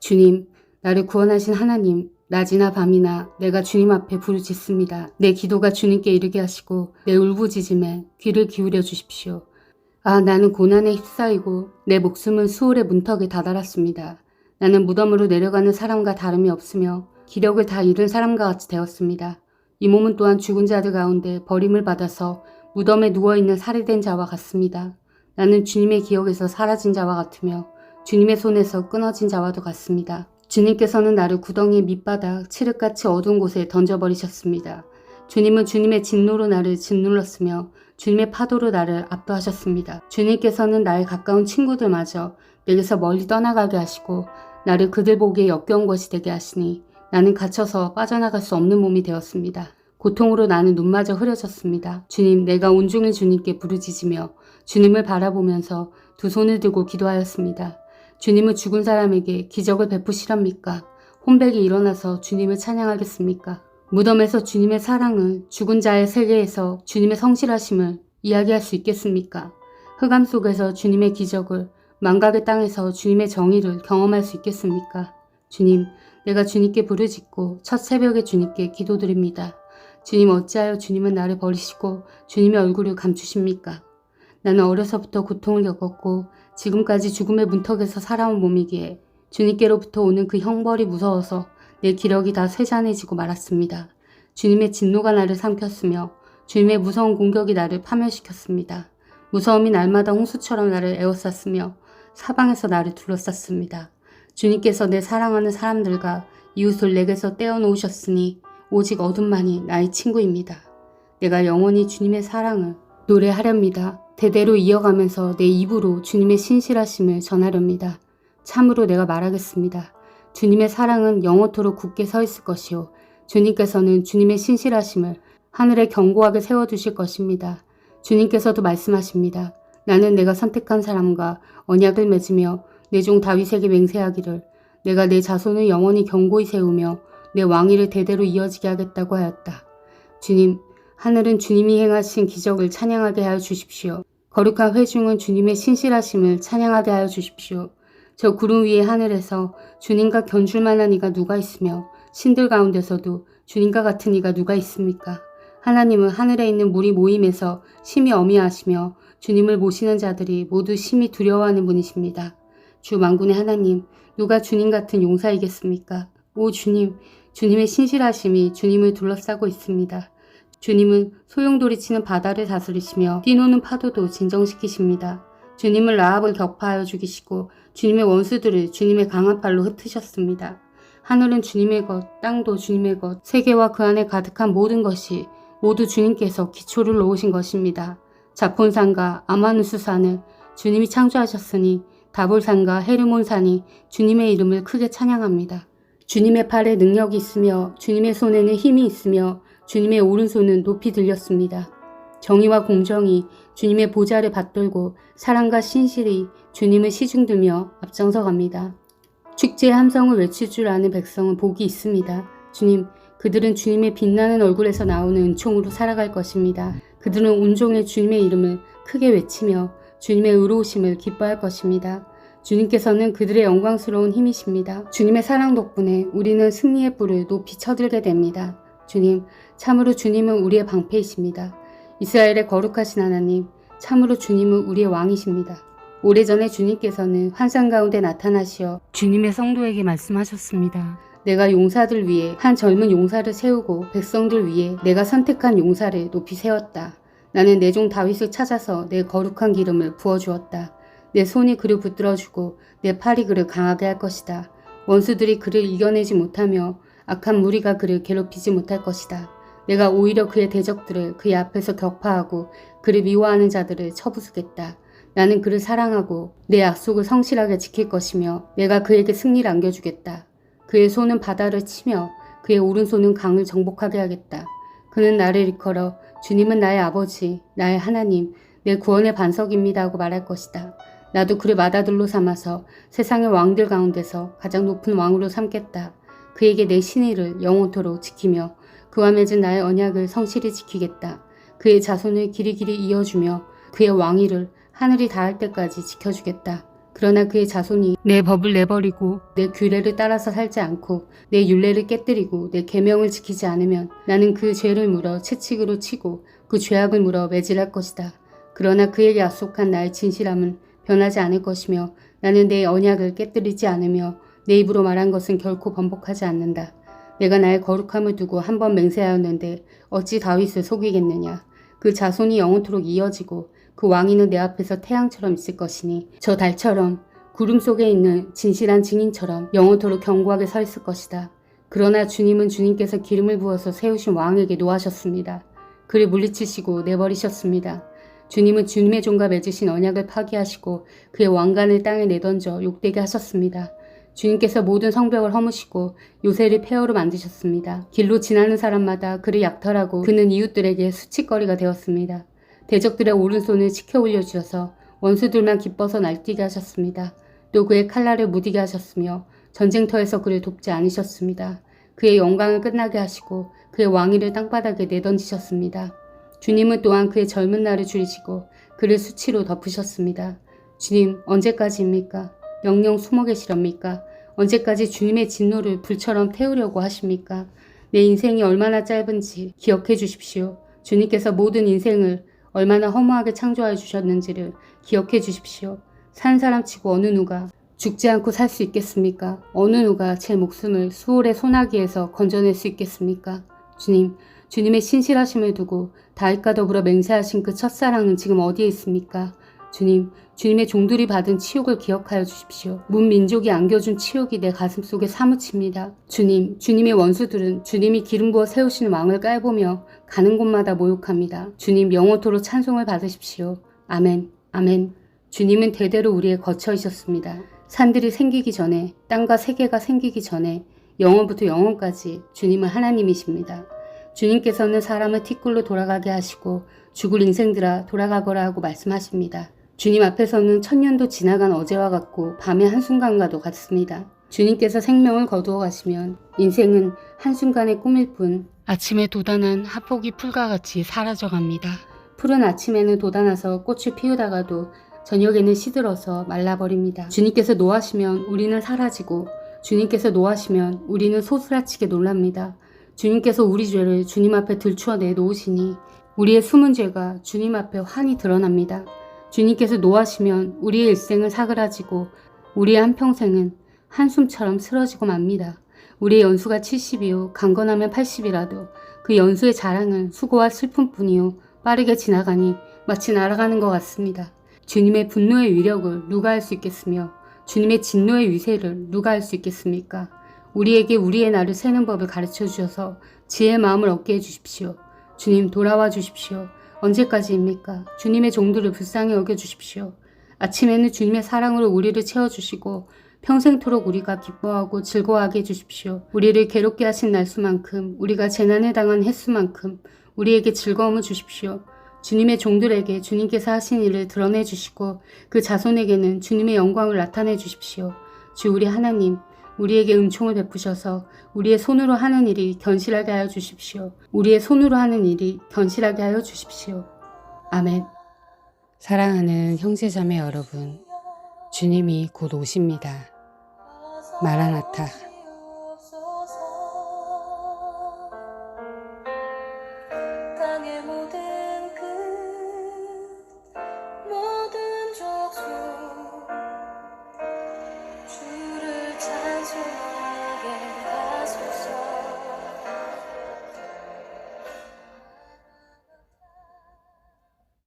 주님, 나를 구원하신 하나님, 낮이나 밤이나 내가 주님 앞에 부르짖습니다. 내 기도가 주님께 이르게 하시고 내 울부짖음에 귀를 기울여 주십시오. 아, 나는 고난에 휩싸이고 내 목숨은 수월의 문턱에 다다랐습니다. 나는 무덤으로 내려가는 사람과 다름이 없으며 기력을 다 잃은 사람과 같이 되었습니다. 이 몸은 또한 죽은 자들 가운데 버림을 받아서 무덤에 누워있는 살해된 자와 같습니다. 나는 주님의 기억에서 사라진 자와 같으며 주님의 손에서 끊어진 자와도 같습니다. 주님께서는 나를 구덩이 밑바닥 칠흑같이 어두운 곳에 던져버리셨습니다. 주님은 주님의 진노로 나를 짓눌렀으며 주님의 파도로 나를 압도하셨습니다. 주님께서는 나의 가까운 친구들마저 내게서 멀리 떠나가게 하시고 나를 그들 보기에 역겨운 것이 되게 하시니 나는 갇혀서 빠져나갈 수 없는 몸이 되었습니다. 고통으로 나는 눈마저 흐려졌습니다. 주님, 내가 온종일 주님께 부르짖으며 주님을 바라보면서 두 손을 들고 기도하였습니다. 주님은 죽은 사람에게 기적을 베푸시렵니까? 혼백이 일어나서 주님을 찬양하겠습니까? 무덤에서 주님의 사랑을, 죽은 자의 세계에서 주님의 성실하심을 이야기할 수 있겠습니까? 흑암 속에서 주님의 기적을, 망각의 땅에서 주님의 정의를 경험할 수 있겠습니까? 주님, 내가 주님께 부르짖고 첫 새벽에 주님께 기도드립니다. 주님, 어찌하여 주님은 나를 버리시고 주님의 얼굴을 감추십니까? 나는 어려서부터 고통을 겪었고 지금까지 죽음의 문턱에서 살아온 몸이기에 주님께로부터 오는 그 형벌이 무서워서 내 기력이 다 쇠잔해지고 말았습니다. 주님의 진노가 나를 삼켰으며 주님의 무서운 공격이 나를 파멸시켰습니다. 무서움이 날마다 홍수처럼 나를 에워쌌으며 사방에서 나를 둘러쌌습니다. 주님께서 내 사랑하는 사람들과 이웃을 내게서 떼어놓으셨으니 오직 어둠만이 나의 친구입니다. 내가 영원히 주님의 사랑을 노래하렵니다. 대대로 이어가면서 내 입으로 주님의 신실하심을 전하렵니다. 참으로 내가 말하겠습니다. 주님의 사랑은 영원토록 굳게 서 있을 것이요. 주님께서는 주님의 신실하심을 하늘에 견고하게 세워두실 것입니다. 주님께서도 말씀하십니다. 나는 내가 선택한 사람과 언약을 맺으며 내 종 다윗에게 맹세하기를 내가 내 자손을 영원히 견고히 세우며 내 왕위를 대대로 이어지게 하겠다고 하였다. 주님, 하늘은 주님이 행하신 기적을 찬양하게 하여 주십시오. 거룩한 회중은 주님의 신실하심을 찬양하게 하여 주십시오. 저 구름 위의 하늘에서 주님과 견줄 만한 이가 누가 있으며 신들 가운데서도 주님과 같은 이가 누가 있습니까? 하나님은 하늘에 있는 무리 모임에서 심히 어미하시며 주님을 모시는 자들이 모두 심히 두려워하는 분이십니다. 주 만군의 하나님, 누가 주님 같은 용사이겠습니까? 오 주님, 주님의 신실하심이 주님을 둘러싸고 있습니다. 주님은 소용돌이치는 바다를 다스리시며 뛰노는 파도도 진정시키십니다. 주님은 라합을 격파하여 죽이시고 주님의 원수들을 주님의 강한 팔로 흩으셨습니다. 하늘은 주님의 것, 땅도 주님의 것, 세계와 그 안에 가득한 모든 것이 모두 주님께서 기초를 놓으신 것입니다. 자폰산과 아마누스산을 주님이 창조하셨으니 다볼산과 헤르몬산이 주님의 이름을 크게 찬양합니다. 주님의 팔에 능력이 있으며 주님의 손에는 힘이 있으며 주님의 오른손은 높이 들렸습니다. 정의와 공정이 주님의 보좌를 받들고 사랑과 신실이 주님을 시중들며 앞장서 갑니다. 축제의 함성을 외칠 줄 아는 백성은 복이 있습니다. 주님, 그들은 주님의 빛나는 얼굴에서 나오는 은총으로 살아갈 것입니다. 그들은 온종일 주님의 이름을 크게 외치며 주님의 의로우심을 기뻐할 것입니다. 주님께서는 그들의 영광스러운 힘이십니다. 주님의 사랑 덕분에 우리는 승리의 뿔을 높이 쳐들게 됩니다. 주님, 참으로 주님은 우리의 방패이십니다. 이스라엘의 거룩하신 하나님, 참으로 주님은 우리의 왕이십니다. 오래전에 주님께서는 환상 가운데 나타나시어 주님의 성도에게 말씀하셨습니다. 내가 용사들 위에 한 젊은 용사를 세우고 백성들 위에 내가 선택한 용사를 높이 세웠다. 나는 내 종 다윗을 찾아서 내 거룩한 기름을 부어주었다. 내 손이 그를 붙들어주고 내 팔이 그를 강하게 할 것이다. 원수들이 그를 이겨내지 못하며 악한 무리가 그를 괴롭히지 못할 것이다. 내가 오히려 그의 대적들을 그의 앞에서 격파하고 그를 미워하는 자들을 쳐부수겠다. 나는 그를 사랑하고 내 약속을 성실하게 지킬 것이며 내가 그에게 승리를 안겨주겠다. 그의 손은 바다를 치며 그의 오른손은 강을 정복하게 하겠다. 그는 나를 일컬어 주님은 나의 아버지, 나의 하나님, 내 구원의 반석입니다 하고 말할 것이다. 나도 그를 맏아들로 삼아서 세상의 왕들 가운데서 가장 높은 왕으로 삼겠다. 그에게 내 신의를 영원토록 지키며 그와 맺은 나의 언약을 성실히 지키겠다. 그의 자손을 길이길이 이어주며 그의 왕위를 하늘이 닿을 때까지 지켜주겠다. 그러나 그의 자손이 내 법을 내버리고 내 규례를 따라서 살지 않고 내 율례를 깨뜨리고 내 계명을 지키지 않으면 나는 그 죄를 물어 채찍으로 치고 그 죄악을 물어 매질할 것이다. 그러나 그에게 약속한 나의 진실함은 변하지 않을 것이며 나는 내 언약을 깨뜨리지 않으며 내 입으로 말한 것은 결코 번복하지 않는다. 내가 나의 거룩함을 두고 한 번 맹세하였는데 어찌 다윗을 속이겠느냐. 그 자손이 영원토록 이어지고 그 왕위는 내 앞에서 태양처럼 있을 것이니 저 달처럼 구름 속에 있는 진실한 증인처럼 영원토록 견고하게 서 있을 것이다. 그러나 주님은 주님께서 기름을 부어서 세우신 왕에게 노하셨습니다. 그를 물리치시고 내버리셨습니다. 주님은 주님의 종과 맺으신 언약을 파기하시고 그의 왕관을 땅에 내던져 욕되게 하셨습니다. 주님께서 모든 성벽을 허무시고 요새를 폐허로 만드셨습니다. 길로 지나는 사람마다 그를 약탈하고 그는 이웃들에게 수치거리가 되었습니다. 대적들의 오른손을 치켜 올려주셔서 원수들만 기뻐서 날뛰게 하셨습니다. 또 그의 칼날을 무디게 하셨으며 전쟁터에서 그를 돕지 않으셨습니다. 그의 영광을 끝나게 하시고 그의 왕위를 땅바닥에 내던지셨습니다. 주님은 또한 그의 젊은 날을 줄이시고 그를 수치로 덮으셨습니다. 주님, 언제까지입니까? 영영 숨어 계시렵니까? 언제까지 주님의 진노를 불처럼 태우려고 하십니까? 내 인생이 얼마나 짧은지 기억해 주십시오. 주님께서 모든 인생을 얼마나 허무하게 창조하여 주셨는지를 기억해 주십시오. 산 사람치고 어느 누가 죽지 않고 살 수 있겠습니까? 어느 누가 제 목숨을 수월의 소나기에서 건져낼 수 있겠습니까? 주님, 주님의 신실하심을 두고 다윗과 더불어 맹세하신 그 첫사랑은 지금 어디에 있습니까? 주님, 주님의 종들이 받은 치욕을 기억하여 주십시오. 문민족이 안겨준 치욕이 내 가슴속에 사무칩니다. 주님, 주님의 원수들은 주님이 기름 부어 세우시는 왕을 깔보며 가는 곳마다 모욕합니다. 주님, 영원토록 찬송을 받으십시오. 아멘, 아멘. 주님은 대대로 우리의 거처이셨습니다. 산들이 생기기 전에, 땅과 세계가 생기기 전에 영원부터 영원까지 주님은 하나님이십니다. 주님께서는 사람을 티끌로 돌아가게 하시고 죽을 인생들아 돌아가거라 하고 말씀하십니다. 주님 앞에서는 천년도 지나간 어제와 같고 밤의 한순간과도 같습니다. 주님께서 생명을 거두어 가시면 인생은 한순간의 꿈일 뿐 아침에 돋아난 핫폭이 풀과 같이 사라져갑니다. 푸른 아침에는 돋아나서 꽃을 피우다가도 저녁에는 시들어서 말라버립니다. 주님께서 노하시면 우리는 사라지고 주님께서 노하시면 우리는 소스라치게 놀랍니다. 주님께서 우리 죄를 주님 앞에 들추어 내놓으시니 우리의 숨은 죄가 주님 앞에 환히 드러납니다. 주님께서 노하시면 우리의 일생은 사그라지고 우리의 한평생은 한숨처럼 쓰러지고 맙니다. 우리의 연수가 70이요 강건하면 80이라도 그 연수의 자랑은 수고와 슬픔뿐이요 빠르게 지나가니 마치 날아가는 것 같습니다. 주님의 분노의 위력을 누가 할 수 있겠으며 주님의 진노의 위세를 누가 할 수 있겠습니까? 우리에게 우리의 날을 세는 법을 가르쳐 주셔서 지혜의 마음을 얻게 해주십시오. 주님, 돌아와 주십시오. 언제까지입니까? 주님의 종들을 불쌍히 여겨주십시오. 아침에는 주님의 사랑으로 우리를 채워주시고 평생토록 우리가 기뻐하고 즐거워하게 해주십시오. 우리를 괴롭게 하신 날수만큼 우리가 재난을 당한 횟수만큼 우리에게 즐거움을 주십시오. 주님의 종들에게 주님께서 하신 일을 드러내 주시고 그 자손에게는 주님의 영광을 나타내 주십시오. 주 우리 하나님, 우리에게 은총을 베푸셔서 우리의 손으로 하는 일이 견실하게 하여 주십시오. 우리의 손으로 하는 일이 견실하게 하여 주십시오. 아멘. 사랑하는 형제자매 여러분, 주님이 곧 오십니다. 마라나타.